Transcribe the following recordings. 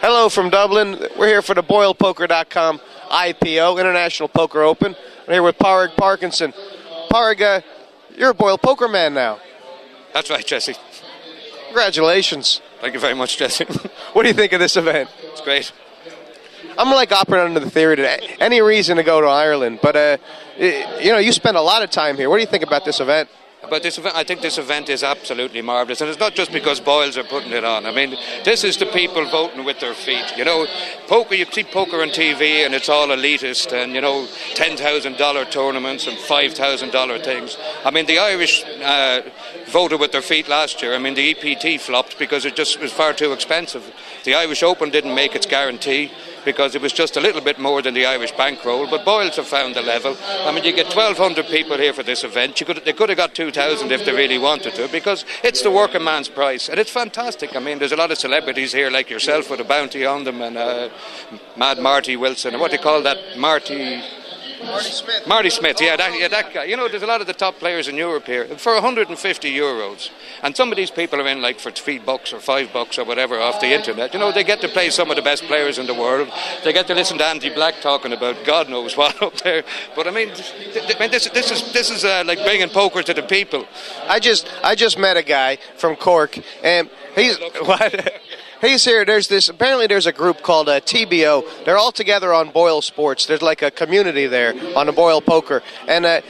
Hello from Dublin. We're here for the Boylepoker.com IPO, International Poker Open. We're here with Parag Parkinson. Parag, you're a Boyle Poker man now. That's right, Jesse. Congratulations. Thank you very much, Jesse. What do you think of this event? It's great. I'm like operating under the theory that any reason to go to Ireland, but you spend a lot of time here. What do you think about this event? About this event, I think this event is absolutely marvellous, and it's not just because Boyles are putting it on. I mean, this is the people voting with their feet. You know, poker, you see poker on TV and it's all elitist and, $10,000 tournaments and $5,000 things. I mean, the Irish voted with their feet last year. I mean, the EPT flopped because it just was far too expensive. The Irish Open didn't make its guarantee because it was just a little bit more than the Irish bankroll, but Boyles have found the level. I mean, you get 1,200 people here for this event. They could have got 2,000 if they really wanted to, because it's the working man's price, and it's fantastic. I mean, there's a lot of celebrities here like yourself with a bounty on them, and Mad Marty Wilson, and what do you call that? Marty Smith, yeah, that guy. You know, there's a lot of the top players in Europe here for €150, and some of these people are in like for $3 or $5 or whatever off the internet. You know, they get to play some of the best players in the world. They get to listen to Andy Black talking about God knows what up there. But I mean, this is like bringing poker to the people. I just met a guy from Cork, and he's what. He's here. Apparently there's a group called TBO. They're all together on Boyle Sports. There's like a community there on the Boyle Poker, and they're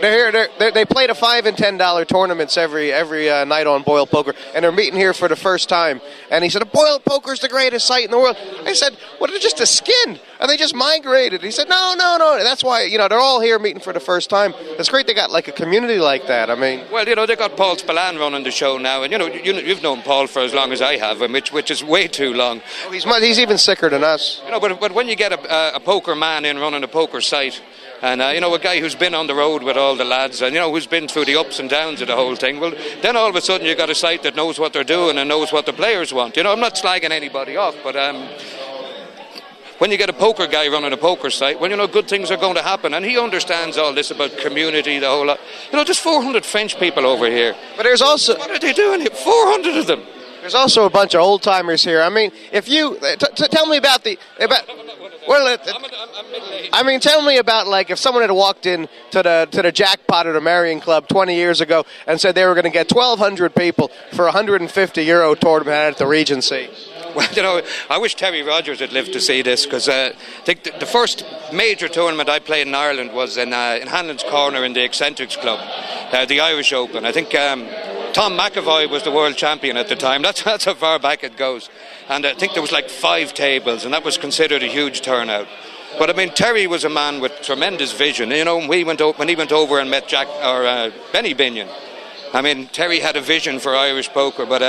here. They play the $5 and $10 tournaments every night on Boyle Poker, and they're meeting here for the first time. And he said, "Boyle Poker's the greatest site in the world." I said, "What? They're just a skin? Are they just migrated?" He said, "No. That's why they're all here meeting for the first time. It's great they got like a community like that. I mean, well, they got Paul Spillane running the show now, and you've known Paul for as long as I have, which is way too long. Oh, he's even sicker than us. But when you get a poker man in running a poker site, and a guy who's been on the road with all the lads, and who's been through the ups and downs of the whole thing, well, then all of a sudden you got a site that knows what they're doing and knows what the players want. I'm not slagging anybody off, but when you get a poker guy running a poker site, well, good things are going to happen, and he understands all this about community, the whole lot. There's 400 French people over here, but there's also, what are they doing here? 400 of them. There's also a bunch of old timers here. I mean, if you tell me about tell me about like if someone had walked in to the jackpot at a Marion Club 20 years ago and said they were going to get 1,200 people for a €150 tournament at the Regency. Well, I wish Terry Rogers had lived to see this, because I think the first major tournament I played in Ireland was in Hanlon's Corner in the Eccentrics Club, the Irish Open. I think Tom McAvoy was the world champion at the time. That's how far back it goes. And I think there was like 5 tables, and that was considered a huge turnout. But I mean, Terry was a man with tremendous vision. When he went over and met Benny Binion, I mean, Terry had a vision for Irish poker, but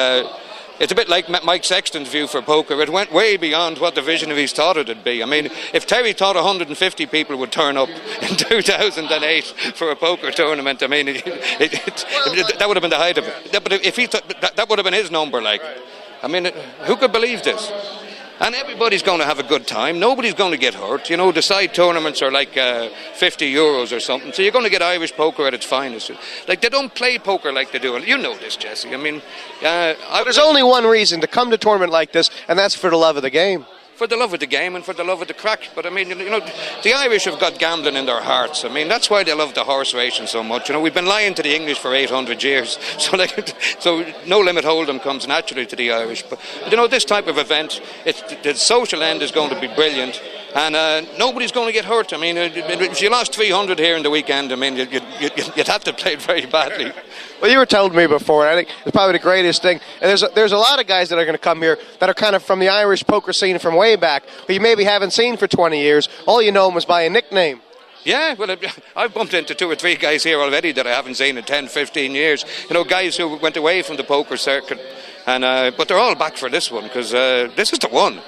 it's a bit like Mike Sexton's view for poker. It went way beyond what the vision of his thought it'd be. I mean, if Terry thought 150 people would turn up in 2008 for a poker tournament, I mean, that would have been the height of it. But if he thought that would have been his number, like, I mean, who could believe this? And everybody's going to have a good time. Nobody's going to get hurt. The side tournaments are like €50 or something. So you're going to get Irish poker at its finest. Like, they don't play poker like they do. You know this, Jesse. I mean, there's only one reason to come to a tournament like this, and that's for the love of the game. For the love of the game and for the love of the crack. But I mean, the Irish have got gambling in their hearts. I mean, that's why they love the horse racing so much. We've been lying to the English for 800 years. So No Limit Hold'em comes naturally to the Irish. But this type of event, the social end is going to be brilliant. And nobody's going to get hurt. I mean, if you lost 300 here in the weekend, I mean, you'd have to play it very badly. Well, you were telling me before, and I think it's probably the greatest thing. And there's a lot of guys that are going to come here that are kind of from the Irish poker scene from way back, who you maybe haven't seen for 20 years. All you know them was by a nickname. Yeah, well, I've bumped into 2 or 3 guys here already that I haven't seen in 10, 15 years. Guys who went away from the poker circuit, and but they're all back for this one, because this is the one.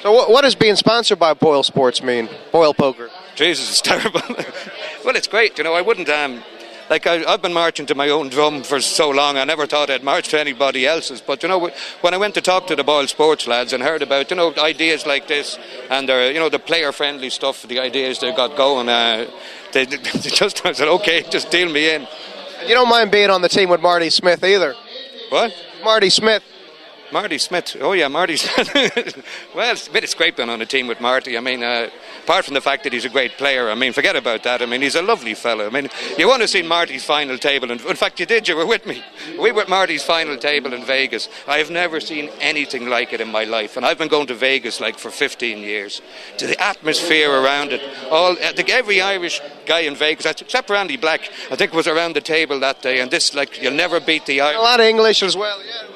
So what does being sponsored by Boyle Sports mean? Boyle Poker. Jesus, it's terrible. Well, it's great. I wouldn't... I've been marching to my own drum for so long, I never thought I'd march to anybody else's. But, when I went to talk to the Boyle Sports lads and heard about, ideas like this and their, the player-friendly stuff, the ideas they got going, they just I said, okay, just deal me in. You don't mind being on the team with Marty Smith either? What? Marty Smith. Marty Smith. Oh, yeah, Marty Smith. Well, it's a bit of scraping on a team with Marty. I mean, apart from the fact that he's a great player, I mean, forget about that. I mean, he's a lovely fellow. I mean, you want to see Marty's final table. In fact, you did. You were with me. We were at Marty's final table in Vegas. I have never seen anything like it in my life. And I've been going to Vegas, like, for 15 years. To the atmosphere around it. I think every Irish guy in Vegas, except for Andy Black, I think was around the table that day. And this, like, you'll never beat the Irish. A lot of English as well, yeah.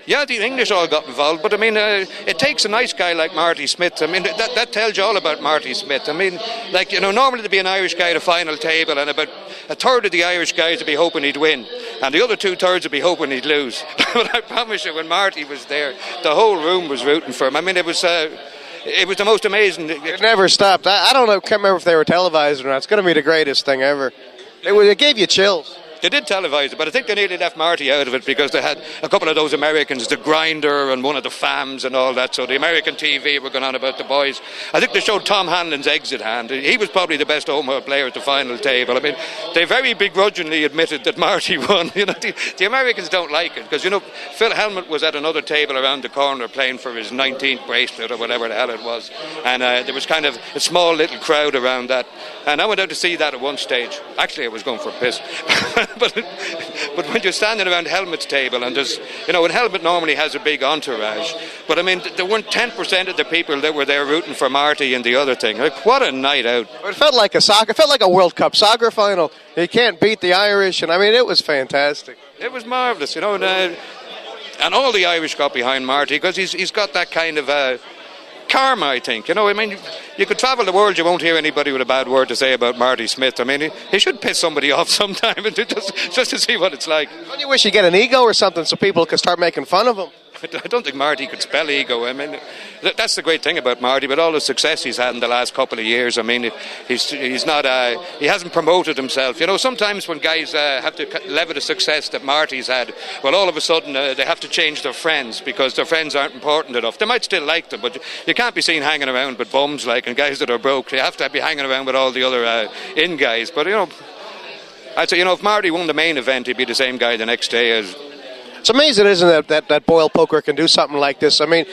Yeah, the English all got involved, but I mean, it takes a nice guy like Marty Smith. I mean, that tells you all about Marty Smith. I mean, like, you know, normally there'd be an Irish guy at a final table, and about a third of the Irish guys would be hoping he'd win, and the other 2/3 would be hoping he'd lose. But I promise you, when Marty was there, the whole room was rooting for him. I mean, it was the most amazing. It never stopped. I don't know, can't remember if they were televised or not. It's going to be the greatest thing ever. It gave you chills. They did televise it, but I think they nearly left Marty out of it because they had a couple of those Americans, the Grinder and one of the Fams and all that. So the American TV were going on about the boys. I think they showed Tom Hanlon's exit hand. He was probably the best Omaha player at the final table. I mean, they very begrudgingly admitted that Marty won. You know, the Americans don't like it because, you know, Phil Hellmuth was at another table around the corner playing for his 19th bracelet or whatever the hell it was. And there was kind of a small little crowd around that. And I went out to see that at one stage. Actually, I was going for a piss. But when you're standing around Helmut's table, and there's, you know, and Helmut normally has a big entourage, but I mean, there weren't 10% of the people that were there rooting for Marty and the other thing. Like, what a night out! It felt like a World Cup soccer final. You can't beat the Irish, and I mean, it was fantastic. It was marvellous, you know, and all the Irish got behind Marty because he's got that kind of karma, I think. You know, I mean, you could travel the world, you won't hear anybody with a bad word to say about Marty Smith. I mean, he should piss somebody off sometime just to see what it's like. Don't you wish he'd get an ego or something so people could start making fun of him? I don't think Marty could spell ego. I mean, that's the great thing about Marty. But all the success he's had in the last couple of years, I mean, he's not. He hasn't promoted himself. You know, sometimes when guys have to level the success that Marty's had, well, all of a sudden they have to change their friends because their friends aren't important enough. They might still like them, but you can't be seen hanging around with bums like and guys that are broke. You have to be hanging around with all the other in guys. But you know, I'd say, you know, if Marty won the main event, he'd be the same guy the next day as. It's amazing, isn't it, that Boylepoker can do something like this? I mean,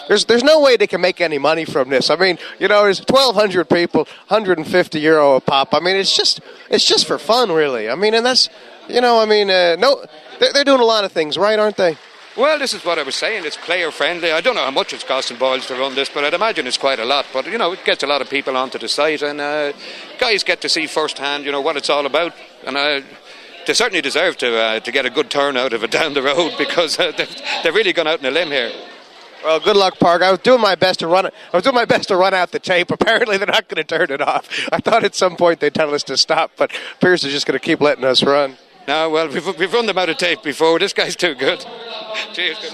there's no way they can make any money from this. I mean, you know, there's 1,200 people, €150 a pop. I mean, it's just for fun, really. I mean, and that's, you know, I mean, they're doing a lot of things, right, aren't they? Well, this is what I was saying. It's player friendly. I don't know how much it's costing Boyles to run this, but I'd imagine it's quite a lot. But, you know, it gets a lot of people onto the site, and guys get to see firsthand, you know, what it's all about. And they certainly deserve to get a good turnout of it down the road because they've really gone out on a limb here. Well, good luck, Park. I was doing my best to run out the tape. Apparently, they're not going to turn it off. I thought at some point they'd tell us to stop, but Pierce is just going to keep letting us run. No, well, we've run them out of tape before. This guy's too good. Cheers.